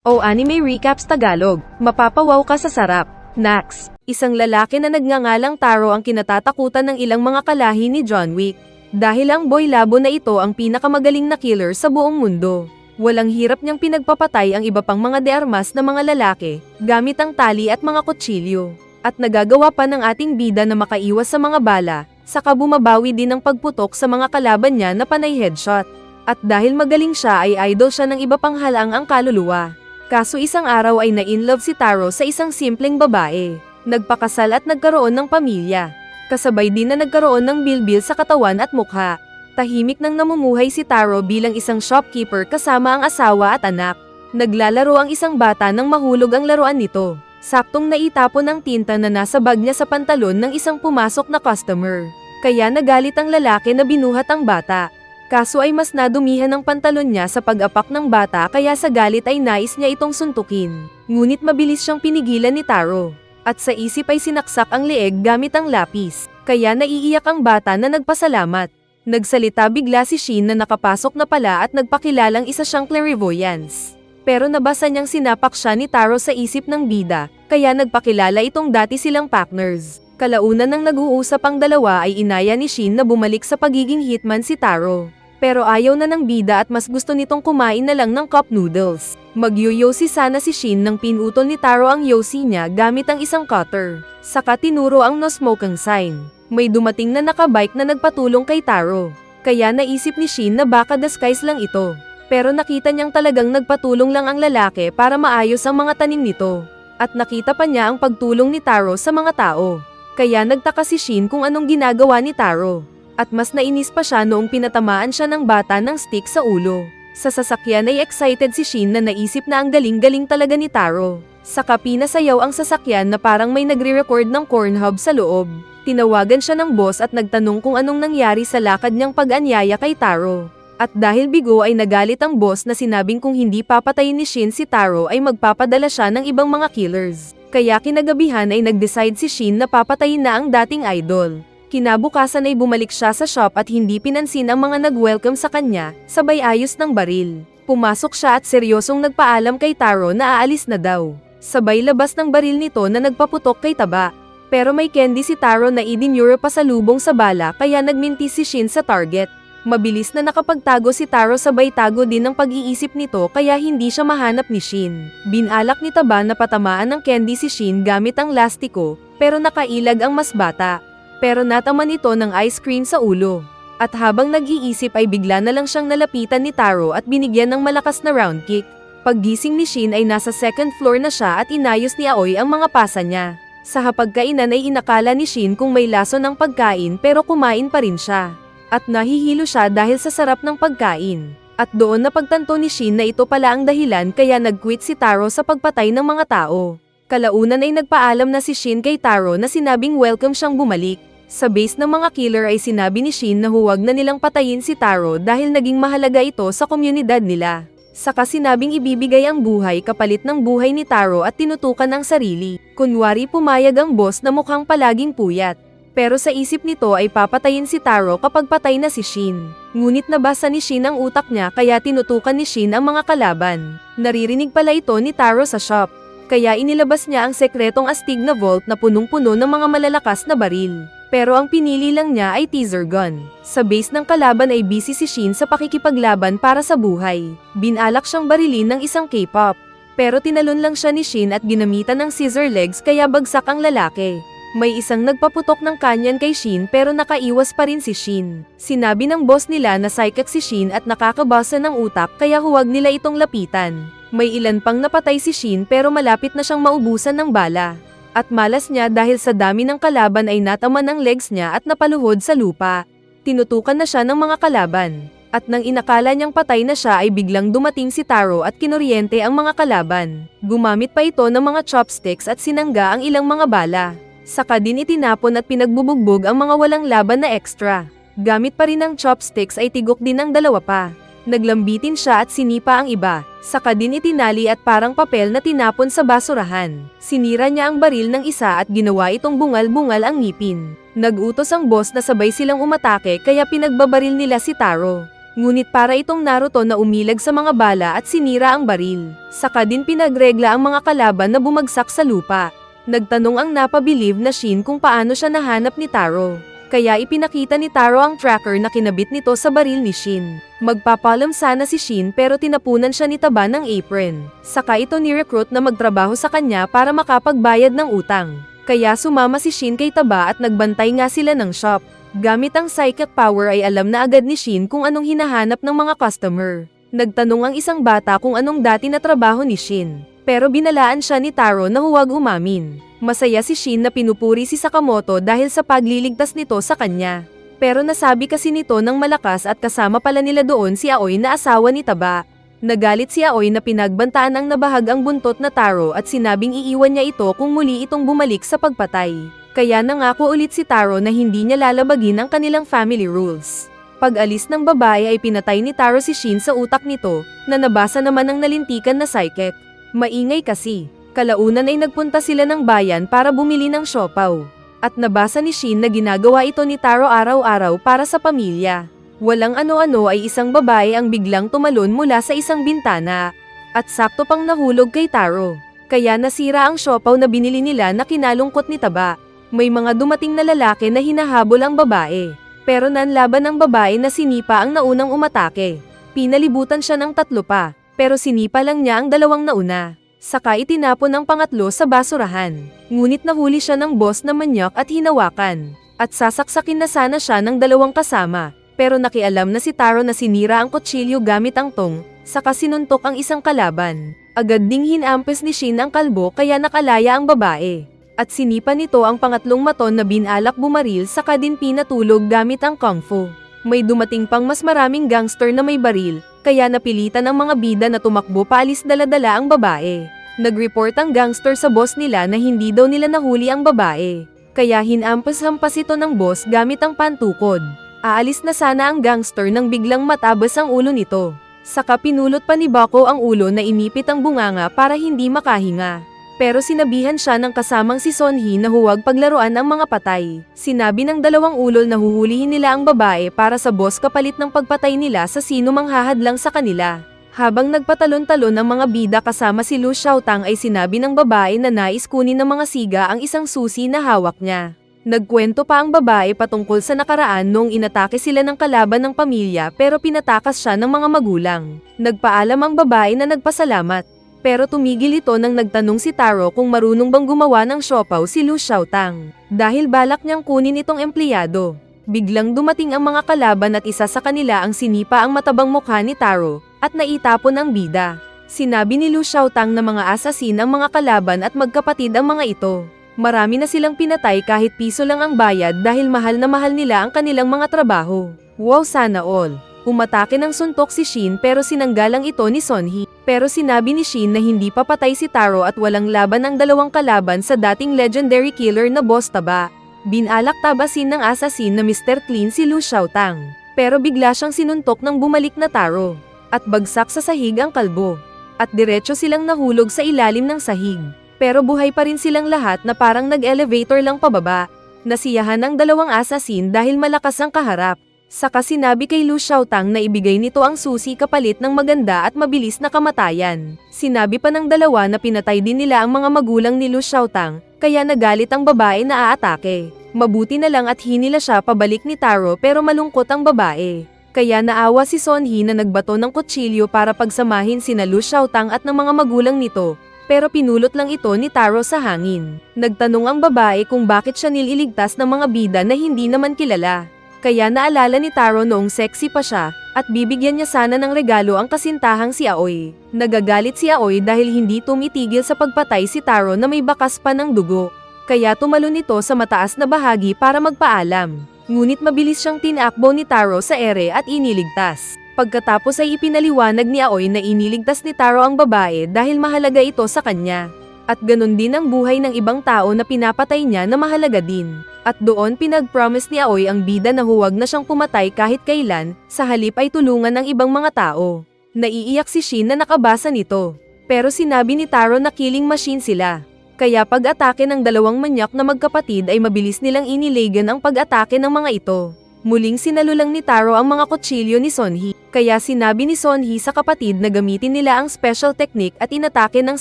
O Anime Recaps Tagalog, mapapawaw ka sa sarap. Nax, isang lalaki na nagngangalang Taro ang kinatatakutan ng ilang mga kalahi ni John Wick. Dahil ang boy labo na ito ang pinakamagaling na killer sa buong mundo. Walang hirap niyang pinagpapatay ang iba pang mga dearmas na mga lalaki, gamit ang tali at mga kutsilyo. At nagagawa pa ng ating bida na makaiwas sa mga bala, saka bumabawi din ng pagputok sa mga kalaban niya na panay headshot. At dahil magaling siya ay idol siya ng iba pang halaang kaluluwa. Kaso isang araw ay na-inlove si Taro sa isang simpleng babae. Nagpakasal at nagkaroon ng pamilya. Kasabay din na nagkaroon ng bilbil sa katawan at mukha. Tahimik nang namumuhay si Taro bilang isang shopkeeper kasama ang asawa at anak. Naglalaro ang isang bata nang mahulog ang laruan nito. Saktong naitapon ang tinta na nasa bag niya sa pantalon ng isang pumasok na customer. Kaya nagalit ang lalaki na binuhat ang bata. Kaso ay mas nadumihan ang pantalon niya sa pag-apak ng bata kaya sa galit ay nais niya itong suntukin. Ngunit mabilis siyang pinigilan ni Taro. At sa isip ay sinaksak ang leeg gamit ang lapis. Kaya naiiyak ang bata na nagpasalamat. Nagsalita bigla si Shin na nakapasok na pala at nagpakilalang isa siyang clairvoyance. Pero nabasa niyang sinapak siya ni Taro sa isip ng bida, kaya nagpakilala itong dati silang partners. Kalaunan nang nag-uusap ang dalawa ay inaya ni Shin na bumalik sa pagiging hitman si Taro. Pero ayaw na ng bida at mas gusto nitong kumain na lang ng cup noodles. Magyoyosi sana si Shin nang pinutol ni Taro ang yosi niya gamit ang isang cutter. Saka tinuro ang no smoking sign. May dumating na nakabike na nagpatulong kay Taro. Kaya naisip ni Shin na baka disguise lang ito. Pero nakita niyang talagang nagpatulong lang ang lalaki para maayos ang mga tanim nito. At nakita pa niya ang pagtulong ni Taro sa mga tao. Kaya nagtaka si Shin kung anong ginagawa ni Taro. At mas nainis pa siya noong pinatamaan siya ng bata ng stick sa ulo. Sa sasakyan ay excited si Shin na naisip na ang galing-galing talaga ni Taro. Saka pinasayaw ang sasakyan na parang may nagre-record ng Pornhub sa loob. Tinawagan siya ng boss at nagtanong kung anong nangyari sa lakad niyang pag-anyaya kay Taro. At dahil bigo ay nagalit ang boss na sinabing kung hindi papatayin ni Shin si Taro ay magpapadala siya ng ibang mga killers. Kaya kinagabihan ay nag-decide si Shin na papatayin na ang dating idol. Kinabukasan ay bumalik siya sa shop at hindi pinansin ang mga nag-welcome sa kanya, sabay ayos ng baril. Pumasok siya at seryosong nagpaalam kay Taro na aalis na daw. Sabay labas ng baril nito na nagpaputok kay Taba. Pero may candy si Taro na idinure pa sa lubong sa bala kaya nagminti si Shin sa target. Mabilis na nakapagtago si Taro sabay tago din ng pag-iisip nito kaya hindi siya mahanap ni Shin. Binalak ni Taba na patamaan ng candy si Shin gamit ang lastiko, pero nakailag ang mas bata. Pero nataman ito ng ice cream sa ulo. At habang nag-iisip ay bigla na lang siyang nalapitan ni Taro at binigyan ng malakas na round kick. Paggising ni Shin ay nasa second floor na siya at inayos ni Aoy ang mga pasa niya. Sa hapagkainan ay inakala ni Shin kung may laso ng pagkain pero kumain pa rin siya. At nahihilo siya dahil sa sarap ng pagkain. At doon napagtanto ni Shin na ito pala ang dahilan kaya nag-quit si Taro sa pagpatay ng mga tao. Kalaunan ay nagpaalam na si Shin kay Taro na sinabing welcome siyang bumalik. Sa base ng mga killer ay sinabi ni Shin na huwag na nilang patayin si Taro dahil naging mahalaga ito sa komunidad nila. Saka sinabing ibibigay ang buhay kapalit ng buhay ni Taro at tinutukan ang sarili. Kunwari pumayag ang boss na mukhang palaging puyat. Pero sa isip nito ay papatayin si Taro kapag patay na si Shin. Ngunit nabasa ni Shin ang utak niya kaya tinutukan ni Shin ang mga kalaban. Naririnig pala ito ni Taro sa shop. Kaya inilabas niya ang sekretong astig na vault na punong-puno ng mga malalakas na baril. Pero ang pinili lang niya ay teaser gun. Sa base ng kalaban ay busy si Shin sa pakikipaglaban para sa buhay. Binalak siyang barilin ng isang K-pop. Pero tinalon lang siya ni Shin at ginamitan ng scissor legs kaya bagsak ang lalaki. May isang nagpaputok ng kanyan kay Shin pero nakaiwas pa rin si Shin. Sinabi ng boss nila na psychic si Shin at nakakabasa ng utak kaya huwag nila itong lapitan. May ilan pang napatay si Shin pero malapit na siyang maubusan ng bala. At malas niya dahil sa dami ng kalaban ay nataman ang legs niya at napaluhod sa lupa. Tinutukan na siya ng mga kalaban. At nang inakala niyang patay na siya ay biglang dumating si Taro at kinuryente ang mga kalaban. Gumamit pa ito ng mga chopsticks at sinangga ang ilang mga bala. Saka din itinapon at pinagbubugbog ang mga walang laban na extra. Gamit pa rin ng chopsticks ay tigok din ang dalawa pa. Naglambitin siya at sinipa ang iba. Saka din itinali at parang papel na tinapon sa basurahan. Sinira niya ang baril ng isa at ginawa itong bungal-bungal ang ngipin. Nag-utos ang boss na sabay silang umatake kaya pinagbabaril nila si Taro. Ngunit para itong Naruto na umilag sa mga bala at sinira ang baril. Saka din pinagregla ang mga kalaban na bumagsak sa lupa. Nagtanong ang napabilib na Shin kung paano siya nahanap ni Taro. Kaya ipinakita ni Taro ang tracker na kinabit nito sa baril ni Shin. Magpapalam sana si Shin pero tinapunan siya ni Taba ng apron. Saka ito ni-recruit na magtrabaho sa kanya para makapagbayad ng utang. Kaya sumama si Shin kay Taba at nagbantay nga sila ng shop. Gamit ang psychic power ay alam na agad ni Shin kung anong hinahanap ng mga customer. Nagtanong ang isang bata kung anong dati na trabaho ni Shin. Pero binalaan siya ni Taro na huwag umamin. Masaya si Shin na pinupuri si Sakamoto dahil sa pagliligtas nito sa kanya. Pero nasabi kasi nito ng malakas at kasama pala nila doon si Aoi na asawa ni Taba. Nagalit si Aoi na pinagbantaan ang nabahag ang buntot na Taro at sinabing iiwan niya ito kung muli itong bumalik sa pagpatay. Kaya nangako ulit si Taro na hindi niya lalabagin ang kanilang family rules. Pag-alis ng babae ay pinatay ni Taro si Shin sa utak nito, na nabasa naman ng nalintikan na psychic. Maingay kasi. Kalaunan ay nagpunta sila ng bayan para bumili ng siopaw. At nabasa ni Shin na ginagawa ito ni Taro araw-araw para sa pamilya. Walang ano-ano ay isang babae ang biglang tumalon mula sa isang bintana. At sakto pang nahulog kay Taro. Kaya nasira ang siopaw na binili nila na kinalungkot ni Taba. May mga dumating na lalaki na hinahabol ang babae. Pero nanlaban ng babae na sinipa ang naunang umatake. Pinalibutan siya ng 3 pa, pero sinipa lang niya ang 2 nauna. Saka itinapon ang pangatlo sa basurahan. Ngunit nahuli siya ng boss na manyak at hinawakan. At sasaksakin na sana siya ng 2 kasama. Pero nakialam na si Taro na sinira ang kutsilyo gamit ang tong, saka sinuntok ang isang kalaban. Agad ding hinampes ni Shin ang kalbo kaya nakalaya ang babae. At sinipa nito ang pangatlong maton na binalak bumaril saka din pinatulog gamit ang kung fu. May dumating pang mas maraming gangster na may baril, kaya napilitan ang mga bida na tumakbo paalis dala-dala ang babae. Nag-report ang gangster sa boss nila na hindi daw nila nahuli ang babae. Kaya hinampas-hampas ito ng boss gamit ang pantukod. Aalis na sana ang gangster nang biglang matabas ang ulo nito. Saka pinulot pa ni Bako ang ulo na inipit ang bunganga para hindi makahinga. Pero sinabihan siya ng kasamang si Sonhee na huwag paglaruan ang mga patay. Sinabi ng 2 ulol na huhulihin nila ang babae para sa boss kapalit ng pagpatay nila sa sino mang hahadlang sa kanila. Habang nagpatalon-talon ang mga bida kasama si Lu Xiaotang ay sinabi ng babae na nais kunin ng mga siga ang isang susi na hawak niya. Nagkwento pa ang babae patungkol sa nakaraan noong inatake sila ng kalaban ng pamilya pero pinatakas siya ng mga magulang. Nagpaalam ang babae na nagpasalamat. Pero tumigil ito nang nagtanong si Taro kung marunong bang gumawa ng siopaw si Lu Xiaotang. Dahil balak niyang kunin itong empleyado. Biglang dumating ang mga kalaban at isa sa kanila ang sinipa ang matabang mukha ni Taro, at naitapon ang bida. Sinabi ni Lu Xiaotang na mga asasin ang mga kalaban at magkapatid ang mga ito. Marami na silang pinatay kahit piso lang ang bayad dahil mahal na mahal nila ang kanilang mga trabaho. Wow, sana all! Umatake ng suntok si Shin pero sinanggalang ito ni Sonhee. Pero sinabi ni Shin na hindi papatay si Taro at walang laban ang 2 kalaban sa dating legendary killer na Boss Taba. Binalak tabasin ng assassin na Mr. Clean si Lu Xiaotang. Pero bigla siyang sinuntok ng bumalik na Taro. At bagsak sa sahig ang kalbo. At diretso silang nahulog sa ilalim ng sahig. Pero buhay pa rin silang lahat na parang nag-elevator lang pababa. Nasiyahan ang 2 assassin dahil malakas ang kaharap. Saka sinabi kay Lu Xiaotang na ibigay nito ang susi kapalit ng maganda at mabilis na kamatayan. Sinabi pa ng 2 na pinatay din nila ang mga magulang ni Lu Xiaotang, kaya nagalit ang babae na aatake. Mabuti na lang at hinila siya pabalik ni Taro pero malungkot ang babae. Kaya naawa si Sonhee na nagbato ng kutsilyo para pagsamahin sina Lu Xiaotang at ng mga magulang nito. Pero pinulot lang ito ni Taro sa hangin. Nagtanong ang babae kung bakit siya nililigtas ng mga bida na hindi naman kilala. Kaya naalala ni Taro noong sexy pa siya, at bibigyan niya sana ng regalo ang kasintahang si Aoi. Nagagalit si Aoi dahil hindi tumitigil sa pagpatay si Taro na may bakas pa ng dugo. Kaya tumalon ito sa mataas na bahagi para magpaalam. Ngunit mabilis siyang tinakbo ni Taro sa ere at iniligtas. Pagkatapos ay ipinaliwanag ni Aoi na iniligtas ni Taro ang babae dahil mahalaga ito sa kanya. At ganun din ang buhay ng ibang tao na pinapatay niya na mahalaga din. At doon pinag-promise ni Aoi ang bida na huwag na siyang pumatay kahit kailan, sa halip ay tulungan ng ibang mga tao. Naiiyak si Shin na nakabasa nito. Pero sinabi ni Taro na killing machine sila. Kaya pag-atake ng 2 manyak na magkapatid ay mabilis nilang inilagan ang pag-atake ng mga ito. Muling sinalulang ni Taro ang mga kutsilyo ni Sonhee, kaya sinabi ni Sonhee sa kapatid na gamitin nila ang special technique at inatake ng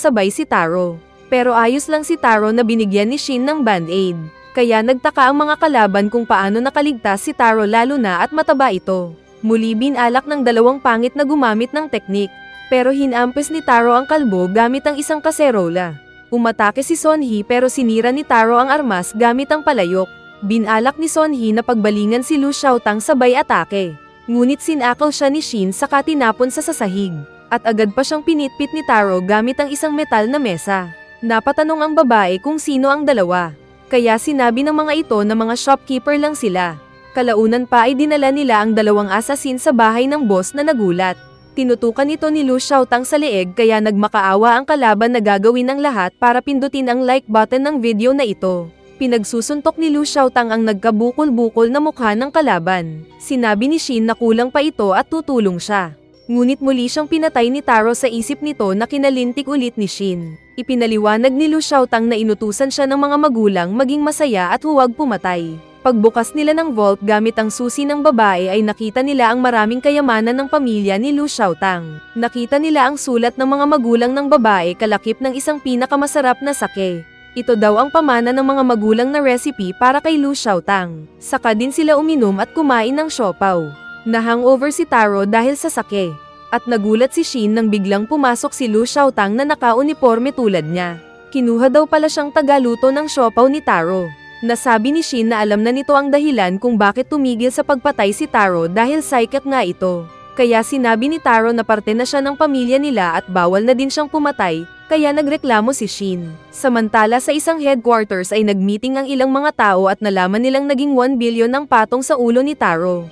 sabay si Taro. Pero ayos lang si Taro na binigyan ni Shin ng band-aid. Kaya nagtaka ang mga kalaban kung paano nakaligtas si Taro lalo na at mataba ito. Muli binalak ng dalawang pangit na gumamit ng teknik. Pero hinampes ni Taro ang kalbo gamit ang isang kaserola. Umatake si Sonhee pero sinira ni Taro ang armas gamit ang palayok. Binalak ni Sonhee na pagbalingan si Lu Xiaotang sabay atake. Ngunit sinakaw siya ni Shin saka tinapon sa sasahig. At agad pa siyang pinitpit ni Taro gamit ang isang metal na mesa. Napatanong ang babae kung sino ang dalawa. Kaya sinabi ng mga ito na mga shopkeeper lang sila. Kalaunan pa ay dinala nila ang dalawang assassin sa bahay ng boss na nagulat. Tinutukan ito ni Lu Xiaotang sa leeg kaya nagmakaawa ang kalaban na gagawin ang lahat para pindutin ang like button ng video na ito. Pinagsusuntok ni Lu Xiaotang ang nagkabukol-bukol na mukha ng kalaban. Sinabi ni Shin na kulang pa ito at tutulong siya. Ngunit muli siyang pinatay ni Taro sa isip nito na kinalintik ulit ni Shin. Ipinaliwanag ni Lu Xiaotang na inutusan siya ng mga magulang maging masaya at huwag pumatay. Pagbukas nila ng vault gamit ang susi ng babae ay nakita nila ang maraming kayamanan ng pamilya ni Lu Xiaotang. Nakita nila ang sulat ng mga magulang ng babae kalakip ng isang pinakamasarap na sake. Ito daw ang pamana ng mga magulang na recipe para kay Lu Xiaotang. Saka din sila uminom at kumain ng siopaw. Na-hangover si Taro dahil sa sake. At nagulat si Shin nang biglang pumasok si Lu Xiaotang na naka-uniforme tulad niya. Kinuha daw pala siyang tagaluto ng siopaw ni Taro. Nasabi ni Shin na alam na nito ang dahilan kung bakit tumigil sa pagpatay si Taro dahil psychic nga ito. Kaya sinabi ni Taro na parte na siya ng pamilya nila at bawal na din siyang pumatay. Kaya nagreklamo si Shin. Samantala sa isang headquarters ay nagmeeting ang ilang mga tao at nalaman nilang naging 1 billion ang patong sa ulo ni Taro.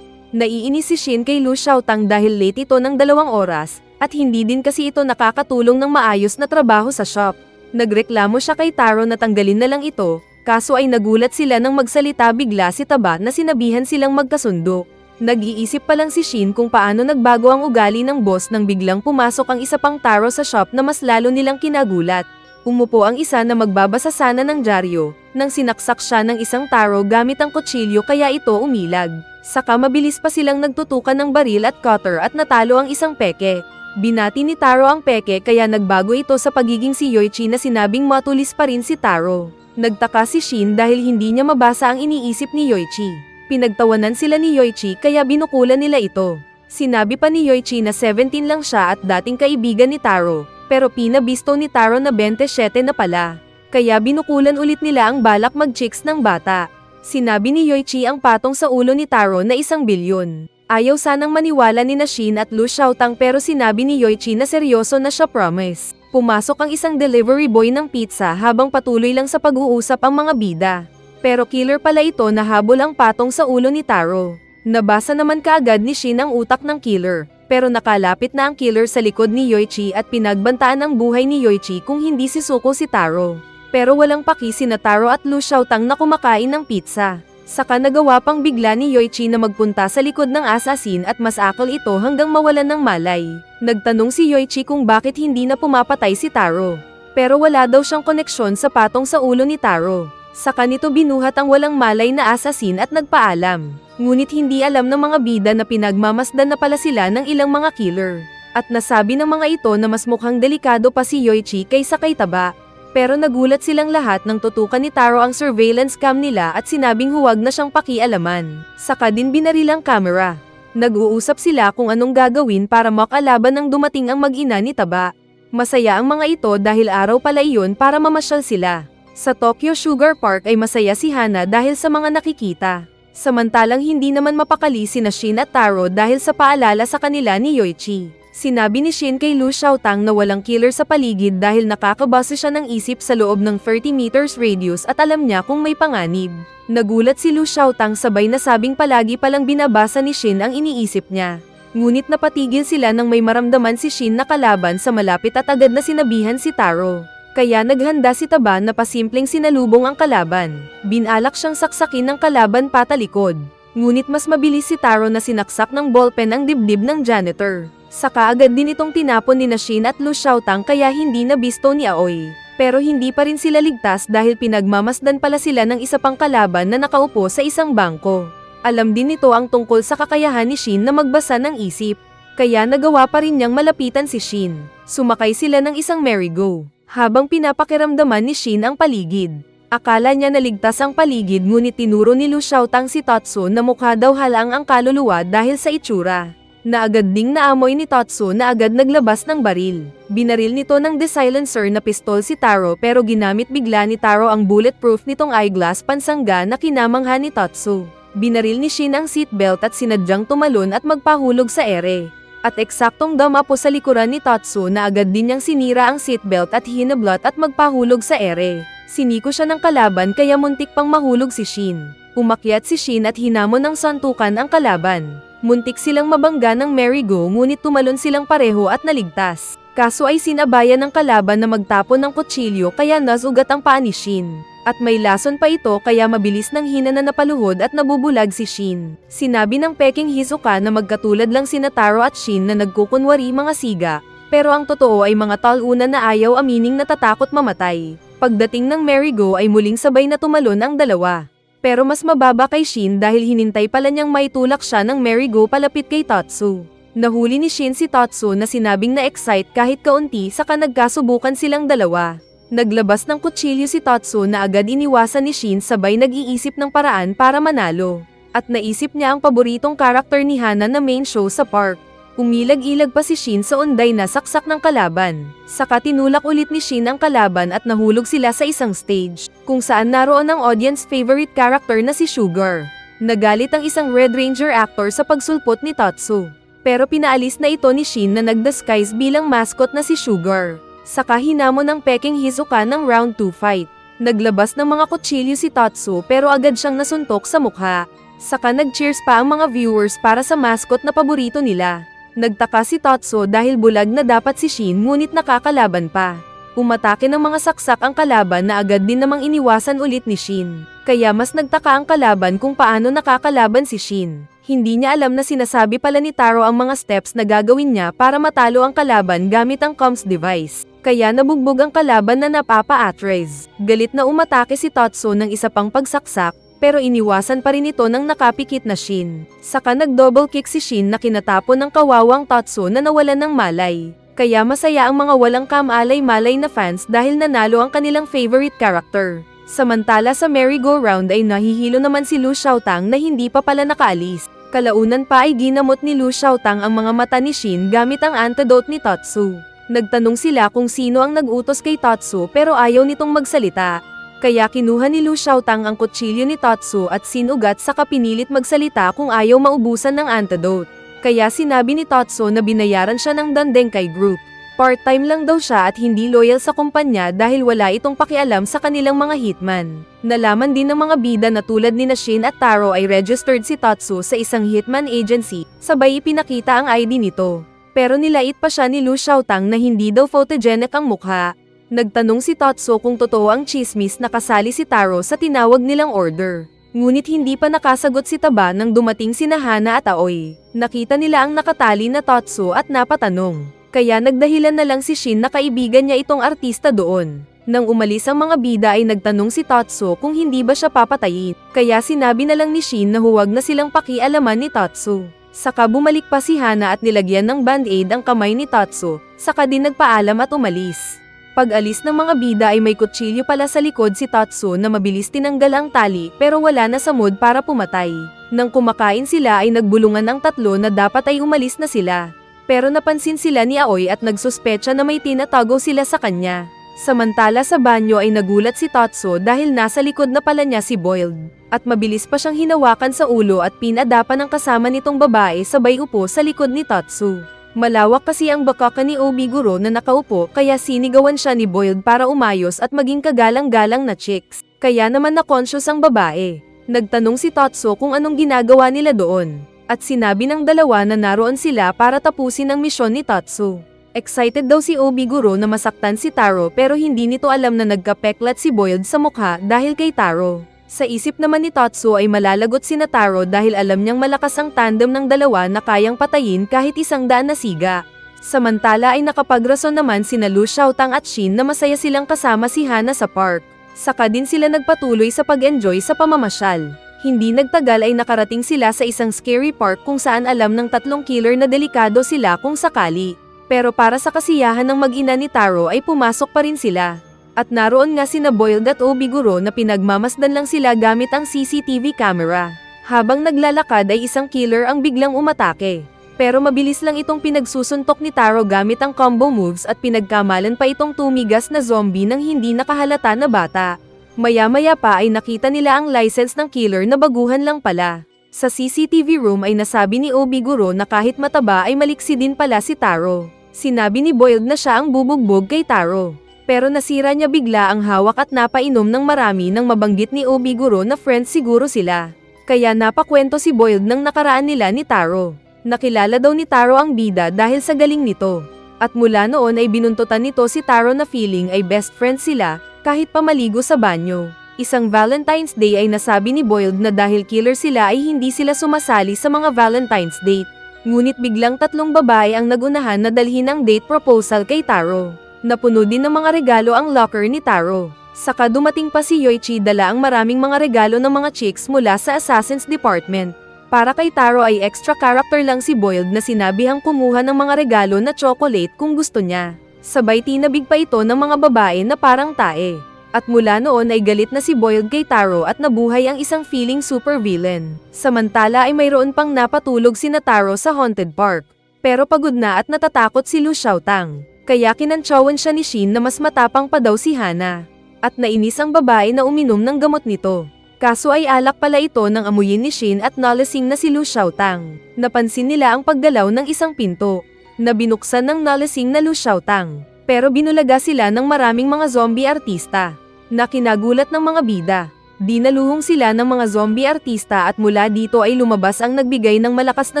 Naiinis si Shin kay Lu Xiaotang dahil late ito ng 2 oras, at hindi din kasi ito nakakatulong ng maayos na trabaho sa shop. Nagreklamo siya kay Taro na tanggalin na lang ito, kaso ay nagulat sila nang magsalita bigla si Taba na sinabihan silang magkasundo. Nag-iisip pa lang si Shin kung paano nagbago ang ugali ng boss nang biglang pumasok ang isa pang Taro sa shop na mas lalo nilang kinagulat. Umupo ang isa na magbabasa sana ng dyaryo, nang sinaksak siya ng isang Taro gamit ang kutsilyo kaya ito umilag. Saka mabilis pa silang nagtutukan ng baril at cutter at natalo ang isang peke. Binati ni Taro ang peke kaya nagbago ito sa pagiging si Yoichi na sinabing matulis pa rin si Taro. Nagtaka si Shin dahil hindi niya mabasa ang iniisip ni Yoichi. Pinagtawanan sila ni Yoichi kaya binukulan nila ito. Sinabi pa ni Yoichi na 17 lang siya at dating kaibigan ni Taro, pero pinabisto ni Taro na 27 na pala. Kaya binukulan ulit nila ang balak mag-chicks ng bata. Sinabi ni Yoichi ang patong sa ulo ni Taro na 1 bilyon. Ayaw sanang maniwala ni Shin at Lu Xiaotang pero sinabi ni Yoichi na seryoso na siya promise. Pumasok ang isang delivery boy ng pizza habang patuloy lang sa pag-uusap ang mga bida. Pero killer pala ito na habol ang patong sa ulo ni Taro. Nabasa naman kaagad ni Shin ang utak ng killer, pero nakalapit na ang killer sa likod ni Yoichi at pinagbantaan ang buhay ni Yoichi kung hindi sisuko si Taro. Pero walang paki sina Taro at Lu Xiaotang na kumakain ng pizza. Saka nagawa pang bigla ni Yoichi na magpunta sa likod ng assassin at masakal ito hanggang mawalan ng malay. Nagtanong si Yoichi kung bakit hindi na pumapatay si Taro. Pero wala daw siyang koneksyon sa patong sa ulo ni Taro. Saka nito binuhat ang walang malay na assassin at nagpaalam. Ngunit hindi alam ng mga bida na pinagmamasdan na pala sila ng ilang mga killer. At nasabi ng mga ito na mas mukhang delikado pa si Yoichi kaysa kay Taba. Pero nagulat silang lahat nang tutukan ni Taro ang surveillance cam nila at sinabing huwag na siyang pakialaman. Saka din binaril ang camera. Nag-uusap sila kung anong gagawin para makalaban nang dumating ang mag-ina ni Taba. Masaya ang mga ito dahil araw pala iyon para mamasyal sila. Sa Tokyo Sugar Park ay masaya si Hana dahil sa mga nakikita. Samantalang hindi naman mapakali sina Shin at Taro dahil sa paalala sa kanila ni Yoichi. Sinabi ni Shin kay Lu Xiaotang na walang killer sa paligid dahil nakakabase siya ng isip sa loob ng 30 meters radius at alam niya kung may panganib. Nagulat si Lu Xiaotang sabay na sabing palagi palang binabasa ni Shin ang iniisip niya. Ngunit napatigil sila nang may maramdaman si Shin na kalaban sa malapit at agad na sinabihan si Taro. Kaya naghanda si Taba na pasimpleng sinalubong ang kalaban. Binalak siyang saksakin ng kalaban patalikod. Ngunit mas mabilis si Taro na sinaksak ng ballpen ang dibdib ng janitor. Saka agad din itong tinapon ni Shin at Lu Xiaotang kaya hindi nabisto ni Aoi. Pero hindi pa rin sila ligtas dahil pinagmamasdan pala sila ng isa pang kalaban na nakaupo sa isang bangko. Alam din nito ang tungkol sa kakayahan ni Shin na magbasa ng isip. Kaya nagawa pa rin niyang malapitan si Shin. Sumakay sila ng isang merry-go, habang pinapakiramdaman ni Shin ang paligid. Akala niya naligtas ang paligid ngunit tinuro ni Lu Xiaotang si Tatsu na mukha daw halang ang kaluluwa dahil sa itsura. Naagad ding naamoy ni Tatsu na agad naglabas ng baril. Binaril nito ng de-silencer na pistol si Taro pero ginamit bigla ni Taro ang bulletproof nitong eyeglass pansangga na kinamangha ni Tatsu. Binaril ni Shin ang seatbelt at sinadyang tumalon at magpahulog sa ere. At eksaktong damapo sa likuran ni Tatsu na agad din niyang sinira ang seatbelt at hinablot at magpahulog sa ere. Siniko siya ng kalaban kaya muntik pang mahulog si Shin. Umakyat si Shin at hinamon ng santukan ang kalaban. Muntik silang mabangga ng merry-go ngunit tumalon silang pareho at naligtas. Kaso ay sinabayan ng kalaban na magtapon ng kutsilyo kaya nasugat ang paa ni Shin. At may lason pa ito kaya mabilis nang hinana na paluhod at nabubulag si Shin. Sinabi ng Peking Hisoka na magkatulad lang sina Taro at Shin na nagkukunwari mga siga. Pero ang totoo ay mga talunan na ayaw amining natatakot mamatay. Pagdating ng merry-go ay muling sabay na tumalon ang dalawa. Pero mas mababa kay Shin dahil hinintay pala niyang maitulak siya ng merry-go palapit kay Tatsu. Nahuli ni Shin si Tatsu na sinabing na-excite kahit kaunti saka nagkasubukan silang dalawa. Naglabas ng kutsilyo si Tatsu na agad iniwasan ni Shin sabay nag-iisip ng paraan para manalo. At naisip niya ang paboritong karakter ni Hana na main show sa park. Umilag-ilag pa si Shin sa unday na saksak ng kalaban. Saka tinulak ulit ni Shin ang kalaban at nahulog sila sa isang stage, kung saan naroon ang audience favorite character na si Sugar. Nagalit ang isang Red Ranger actor sa pagsulpot ni Tatsu. Pero pinaalis na ito ni Shin na nag-disguise bilang mascot na si Sugar. Saka hinamon ng Peking Hisoka ng round 2 fight. Naglabas ng mga kutsilyo si Tatsu pero agad siyang nasuntok sa mukha. Saka nag-cheers pa ang mga viewers para sa mascot na paborito nila. Nagtaka si Tatsu dahil bulag na dapat si Shin ngunit nakakalaban pa. Umatake ng mga saksak ang kalaban na agad din namang iniwasan ulit ni Shin. Kaya mas nagtaka ang kalaban kung paano nakakalaban si Shin. Hindi niya alam na sinasabi pala ni Taro ang mga steps na gagawin niya para matalo ang kalaban gamit ang comms device. Kaya nabugbog ang kalaban na napapa-atres. Galit na umatake si Tatsu ng isa pang pagsaksak. Pero iniwasan pa rin ito ng nakapikit na Shin. Saka nag-double kick si Shin na kinatapon ng kawawang Tatsu na nawalan ng malay. Kaya masaya ang mga walang kamalay-malay na fans dahil nanalo ang kanilang favorite character. Samantala sa merry-go-round ay nahihilo naman si Lu Xiaotang na hindi pa pala nakaalis. Kalaunan pa ay ginamot ni Lu Xiaotang ang mga mata ni Shin gamit ang antidote ni Tatsu. Nagtanong sila kung sino ang nag-utos kay Tatsu pero ayaw nitong magsalita. Kaya kinuha ni Lu Xiaotang ang kutsilyo ni Tatsu at sinugat saka pinilit magsalita kung ayaw maubusan ng antidote. Kaya sinabi ni Tatsu na binayaran siya ng Dandenkai Group. Part-time lang daw siya at hindi loyal sa kumpanya dahil wala itong pakialam sa kanilang mga hitman. Nalaman din ng mga bida na tulad ni Shin at Taro ay registered si Tatsu sa isang hitman agency, sabay ipinakita ang ID nito. Pero nilait pa siya ni Lu Xiaotang na hindi daw photogenic ang mukha. Nagtanong si Tatsu kung totoo ang chismis na kasali si Taro sa tinawag nilang order. Ngunit hindi pa nakasagot si Taba nang dumating sina Hana at Aoi. Nakita nila ang nakatali na Tatsu at napatanong. Kaya nagdahilan na lang si Shin na kaibigan niya itong artista doon. Nang umalis ang mga bida ay nagtanong si Tatsu kung hindi ba siya papatayin. Kaya sinabi na lang ni Shin na huwag na silang pakialaman ni Tatsu. Saka bumalik pa si Hana at nilagyan ng band-aid ang kamay ni Tatsu. Saka din nagpaalam at umalis. Pag-alis ng mga bida ay may kutsilyo pala sa likod si Tatsu na mabilis tinanggal ang tali pero wala na sa mood para pumatay. Nang kumakain sila ay nagbulungan ang tatlo na dapat ay umalis na sila. Pero napansin sila ni Aoi at nagsuspecha na may tinatago sila sa kanya. Samantala sa banyo ay nagulat si Tatsu dahil nasa likod na pala niya si Boiled. At mabilis pa siyang hinawakan sa ulo at pinadapan ng kasama nitong babae sabay upo sa likod ni Tatsu. Malawak kasi ang bakaka ni Obiguro na nakaupo kaya sinigawan siya ni Boiled para umayos at maging kagalang-galang na chicks. Kaya naman na-conscious ang babae. Nagtanong si Tatsu kung anong ginagawa nila doon. At sinabi ng dalawa na naroon sila para tapusin ang misyon ni Tatsu. Excited daw si Obiguro na masaktan si Taro pero hindi nito alam na nagkapeklat si Boiled sa mukha dahil kay Taro. Sa isip naman ni Tatsu ay malalagot sina Taro dahil alam niyang malakas ang tandem ng dalawa na kayang patayin kahit 100 na siga. Samantala ay nakapagrason naman sina Lu Xiaotang at Shin na masaya silang kasama si Hana sa park. Saka din sila nagpatuloy sa pag-enjoy sa pamamasyal. Hindi nagtagal ay nakarating sila sa isang scary park kung saan alam ng tatlong killer na delikado sila kung sakali. Pero para sa kasiyahan ng mag-ina ni Taro ay pumasok pa rin sila. At naroon nga sina Boiled at Obiguro na pinagmamasdan lang sila gamit ang CCTV camera. Habang naglalakad ay isang killer ang biglang umatake. Pero mabilis lang itong pinagsusuntok ni Taro gamit ang combo moves at pinagkamalan pa itong tumigas na zombie ng hindi nakahalata na bata. Maya-maya pa ay nakita nila ang license ng killer na baguhan lang pala. Sa CCTV room ay nasabi ni Obiguro na kahit mataba ay maliksi din pala si Taro. Sinabi ni Boiled na siya ang bubugbog kay Taro. Pero nasira niya bigla ang hawak at napainom ng marami nang mabanggit ni Obiguro na friends siguro sila. Kaya napakwento si Boiled ng nakaraan nila ni Taro. Nakilala daw ni Taro ang bida dahil sa galing nito. At mula noon ay binuntutan nito si Taro na feeling ay best friends sila, kahit pamaligo sa banyo. Isang Valentine's Day ay nasabi ni Boiled na dahil killer sila ay hindi sila sumasali sa mga Valentine's date. Ngunit biglang tatlong babae ang nagunahan na dalhin ang date proposal kay Taro. Napuno din ng mga regalo ang locker ni Taro. Saka dumating pa si Yoichi dala ang maraming mga regalo ng mga chicks mula sa Assassin's Department. Para kay Taro ay extra character lang si Boiled na sinabihang kumuha ng mga regalo na chocolate kung gusto niya. Sabay tinabig pa ito ng mga babae na parang tae. At mula noon ay galit na si Boiled kay Taro at nabuhay ang isang feeling super villain. Samantala ay mayroon pang napatulog sina Taro sa haunted park. Pero pagod na at natatakot si Lu Xiaotang. Kaya kinantsawan siya ni Shin na mas matapang pa daw si Hana. At nainis ang babae na uminom ng gamot nito. Kaso ay alak pala ito nang amuyin ni Shin at nalasing na si Lu Xiaotang. Napansin nila ang paggalaw ng isang pinto, na binuksan ng nalasing na Lu Xiaotang. Pero binulaga sila ng maraming mga zombie artista, na kinagulat ng mga bida. Dinaluhong sila ng mga zombie artista at mula dito ay lumabas ang nagbigay ng malakas na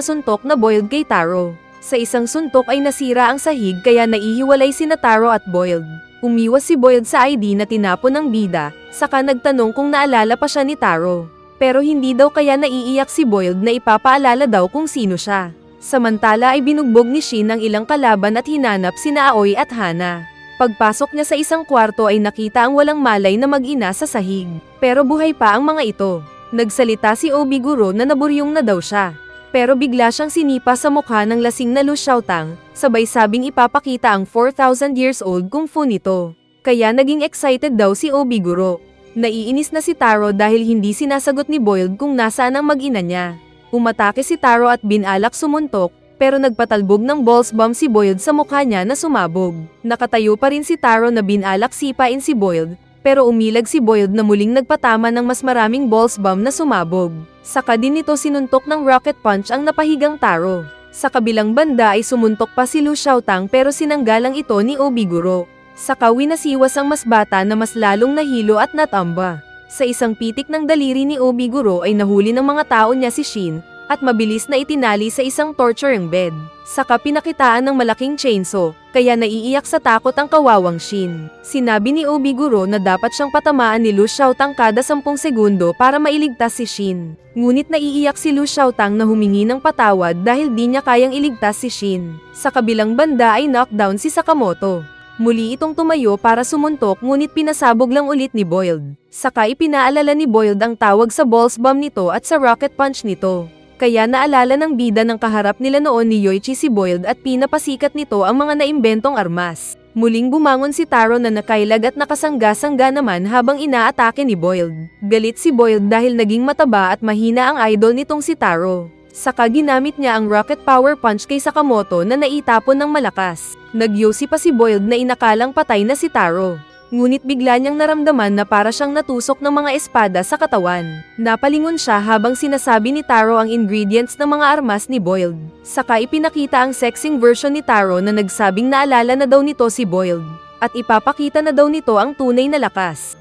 suntok na Boiled kay Taro. Sa isang suntok ay nasira ang sahig kaya naihiwalay sina Taro at Boiled. Umiwas si Boiled sa ID na tinapon ng bida, saka nagtanong kung naalala pa siya ni Taro. Pero hindi daw kaya naiiyak si Boiled na ipapaalala daw kung sino siya. Samantala ay binugbog ni Shin ang ilang kalaban at hinanap sina Aoi at Hana. Pagpasok niya sa isang kwarto ay nakita ang walang malay na mag-ina sa sahig. Pero buhay pa ang mga ito. Nagsalita si Obiguro na naburyong na daw siya. Pero bigla siyang sinipa sa mukha ng lasing na Lu Xiaotang, sabay sabing ipapakita ang 4,000 years old kung fu nito. Kaya naging excited daw si Obiguro. Naiinis na si Taro dahil hindi sinasagot ni Boiled kung nasaan ang mag-ina niya. Umatake si Taro at binalak sumuntok, pero nagpatalbog ng balls bomb si Boiled sa mukha niya na sumabog. Nakatayo pa rin si Taro na binalak sipain si Boiled, pero umilag si Boiled na muling nagpatama ng mas maraming balls bomb na sumabog. Saka din nito sinuntok ng rocket punch ang napahigang Taro. Sa kabilang banda ay sumuntok pa si Lu Xiaotang pero sinanggalang ito ni Obiguro. Saka winasiwas ang mas bata na mas lalong nahilo at natamba. Sa isang pitik ng daliri ni Obiguro ay nahuli ng mga tao niya si Shin, at mabilis na itinali sa isang torturing bed. Saka pinakitaan ng malaking chainsaw, kaya naiiyak sa takot ang kawawang Shin. Sinabi ni Obiguro na dapat siyang patamaan ni Lu Xiaotang kada 10 segundo para mailigtas si Shin. Ngunit naiiyak si Lu Xiaotang na humingi ng patawad dahil di niya kayang iligtas si Shin. Sa kabilang banda ay knockdown si Sakamoto. Muli itong tumayo para sumuntok ngunit pinasabog lang ulit ni Boiled. Saka ipinaalala ni Boiled ang tawag sa balls bomb nito at sa rocket punch nito. Kaya naalala ng bida ng kaharap nila noon ni Yoichi si Boiled at pinapasikat nito ang mga naimbentong armas. Muling bumangon si Taro na nakailag at nakasangga-sangga naman habang inaatake ni Boiled. Galit si Boiled dahil naging mataba at mahina ang idol nitong si Taro. Saka ginamit niya ang rocket power punch kay Sakamoto na naitapon ng malakas. Nagyosi pa si Boiled na inakalang patay na si Taro. Ngunit bigla niyang naramdaman na para siyang natusok ng mga espada sa katawan. Napalingon siya habang sinasabi ni Taro ang ingredients ng mga armas ni Boiled. Saka ipinakita ang sexing version ni Taro na nagsabing naalala na daw nito si Boiled. At ipapakita na daw nito ang tunay na lakas.